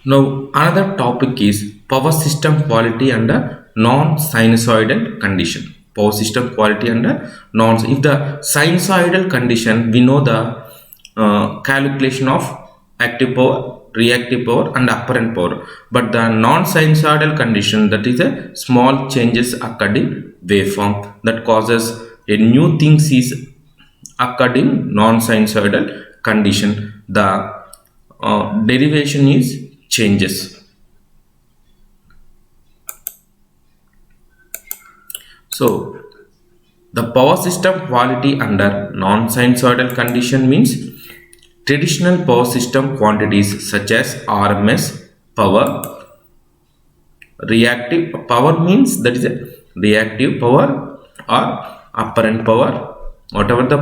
Now, another topic is power system quality under non-sinusoidal condition. Power system quality under non. If the sinusoidal condition, we know the calculation of active power, reactive power, and apparent power. But the non-sinusoidal condition, that is a small changes occurred in waveform that causes a new things is occurred in non-sinusoidal condition. The derivation is changes. So the power system quality under non-sinusoidal condition means traditional power system quantities such as RMS power, reactive power means that is a reactive power or apparent power, whatever the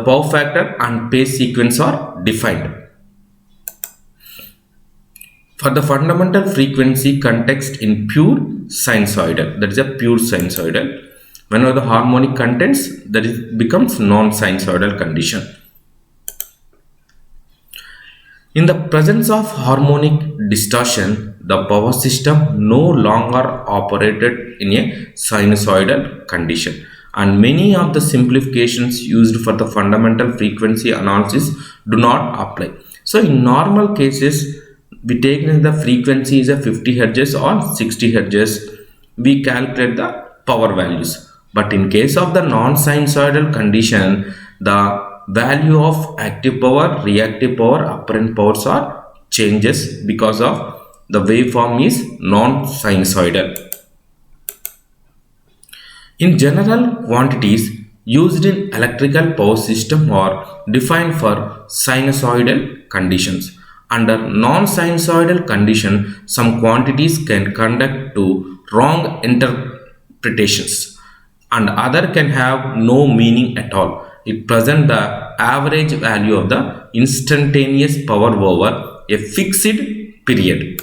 power factor and phase sequence are defined. For the fundamental frequency context in pure sinusoidal, that is a pure sinusoidal. Whenever the harmonic contents, that is becomes non-sinusoidal condition. In the presence of harmonic distortion, the power system no longer operated in a sinusoidal condition, and many of the simplifications used for the fundamental frequency analysis do not apply. So, in normal cases, we take the frequency is a 50 hertz or 60 hertz, we calculate the power values. But in case of the non-sinusoidal condition, the value of active power, reactive power, apparent powers are changes because of the waveform is non-sinusoidal. In general, quantities used in electrical power system are defined for sinusoidal conditions. Under non-sinusoidal condition, some quantities can conduct to wrong interpretations and other can have no meaning at all. It presents the average value of the instantaneous power over a fixed period.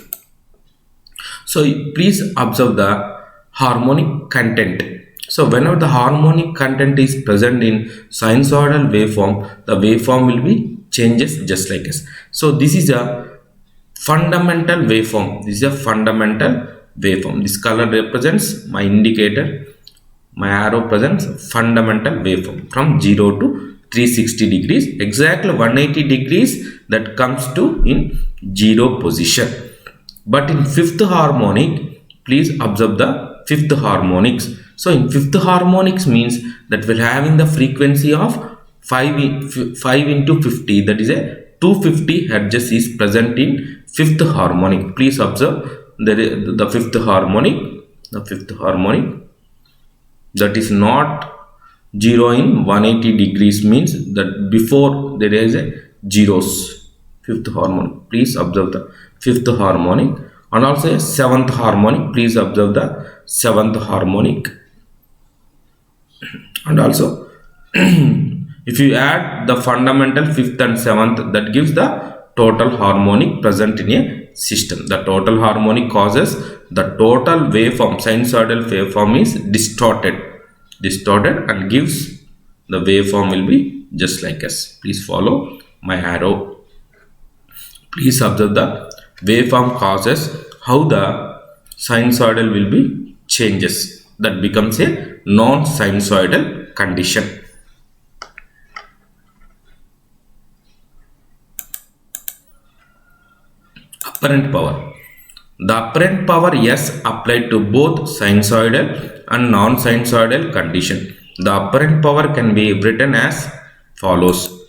So please observe the harmonic content. So whenever the harmonic content is present in sinusoidal waveform, the waveform will be changes just like this. So this is a fundamental waveform. This is a fundamental waveform. This color represents my indicator. My arrow presents fundamental waveform from 0 to 360 degrees. Exactly 180 degrees that comes to in 0 position. But in fifth harmonic, please observe the fifth harmonics. So in fifth harmonics means that we're having the frequency of 5 into 50, that is a 250 hertz is present in fifth harmonic. Please observe the fifth harmonic that is not 0 in 180 degrees means that before there is a zeros. Fifth harmonic, please observe the fifth harmonic, and also a seventh harmonic. Please observe the seventh harmonic, and also if you add the fundamental fifth and seventh, that gives the total harmonic present in a system. The total harmonic causes the total waveform, sinusoidal waveform is distorted and gives the waveform will be just like this. Please follow my arrow. Please observe the waveform causes how the sinusoidal will be changes, that becomes a non-sinusoidal condition. Apparent power. The apparent power S applied to both sinusoidal and non-sinusoidal condition. The apparent power can be written as follows.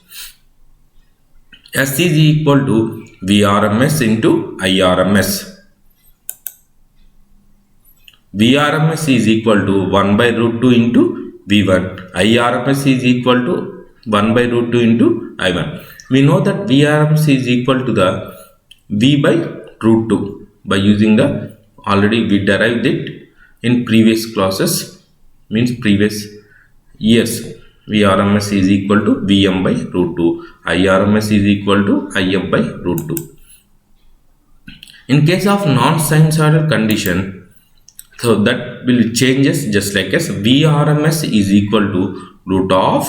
S is equal to Vrms into Irms. Vrms is equal to 1 by root 2 into V1. Irms is equal to 1 by root 2 into I1. We know that Vrms is equal to the V by root 2 by using the, already we derived it in previous classes, means previous years. Vrms is equal to Vm by root 2. Irms is equal to Im by root 2. In case of non-sinusoidal condition, so that will changes just like as Vrms is equal to root of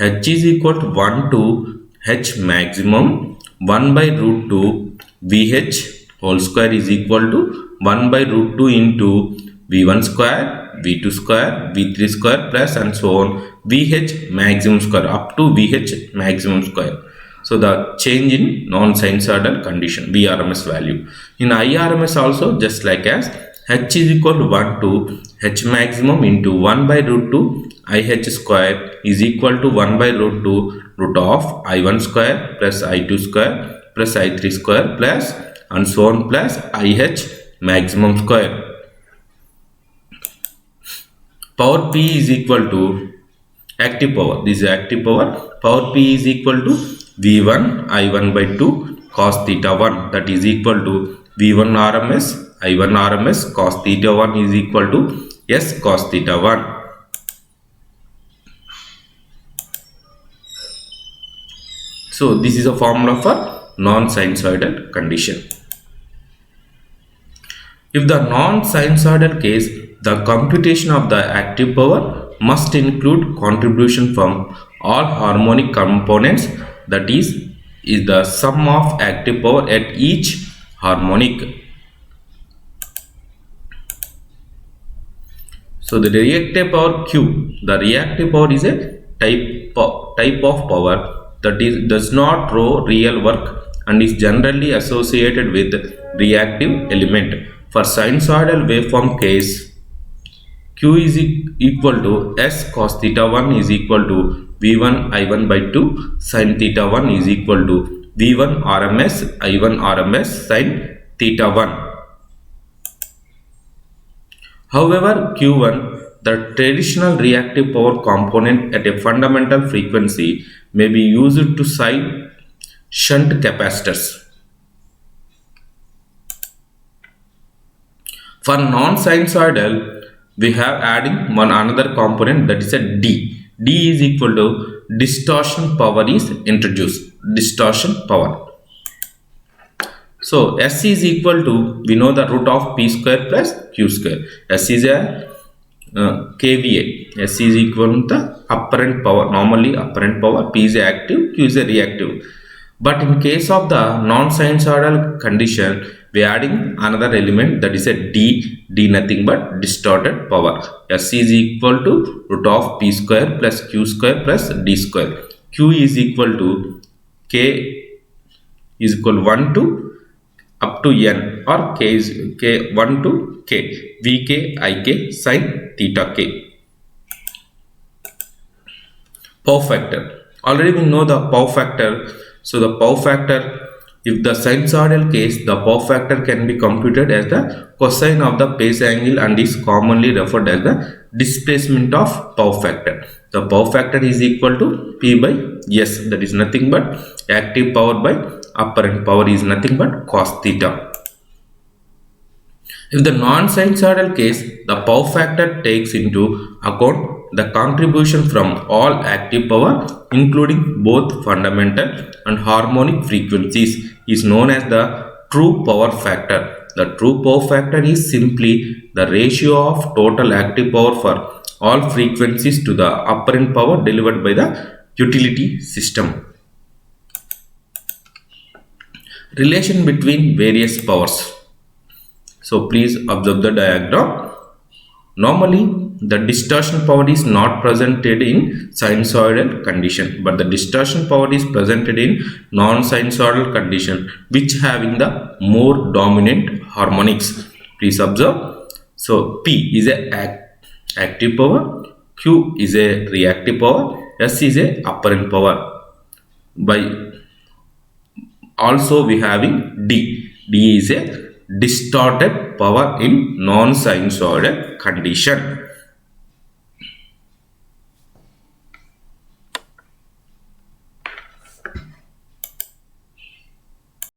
H is equal to 1 to H maximum 1 by root 2 Vh whole square is equal to 1 by root 2 into V1 square, V2 square, V3 square plus and so on Vh maximum square up to Vh maximum square. So the change in non-sinusoidal condition Vrms value. In Irms also just like as H is equal to 1 to H maximum into 1 by root 2 IH square is equal to 1 by root 2 root of I1 square plus I2 square plus I3 square plus and so on plus IH maximum square. Power P is equal to active power. This is active power. Power P is equal to V1 I1 by 2 cos theta 1, that is equal to V1 RMS I1 RMS cos theta 1 is equal to S cos theta 1. So this is a formula for non-sinusoidal condition. If the non-sinusoidal case, the computation of the active power must include contribution from all harmonic components, that is the sum of active power at each harmonic. So the reactive power Q, the reactive power is a type of power that does not draw real work and is generally associated with reactive element. For sinusoidal waveform case, Q is equal to S cos theta 1 is equal to V1 I1 by 2 sin theta 1 is equal to V1 RMS I1 RMS sin theta 1. However, Q1, the traditional reactive power component at a fundamental frequency, may be used to cite shunt capacitors. For non-sinusoidal, we have adding one another component, that is a D. D is equal to distortion power is introduced. Distortion power. So S is equal to, we know the root of P square plus Q square. S is a kVA. S is equal to the apparent power. Normally apparent power. P is a active, Q is a reactive. But in case of the non-sinusoidal condition, we are adding another element, that is a D. D nothing but distorted power. S is equal to root of P square plus Q square plus D square. Q is equal to K is equal to 1 to up to N, or K is K 1 to K. Vk Ik sin theta K. Power factor. Already we know the power factor. So the power factor, if the sinusoidal case, the power factor can be computed as the cosine of the phase angle and is commonly referred as the displacement of power factor. The power factor is equal to P by S, that is nothing but active power by apparent power is nothing but cos theta. In the non-sinusoidal case, the power factor takes into account the contribution from all active power, including both fundamental and harmonic frequencies, is known as the true power factor. The true power factor is simply the ratio of total active power for all frequencies to the apparent power delivered by the utility system. Relation between various powers. So please observe the diagram. Normally, the distortion power is not presented in sinusoidal condition, but the distortion power is presented in non-sinusoidal condition, which having the more dominant harmonics. Please observe. So P is a active power, Q is a reactive power, S is a apparent power. By also we having D. D is a distorted power in non-sinusoidal condition.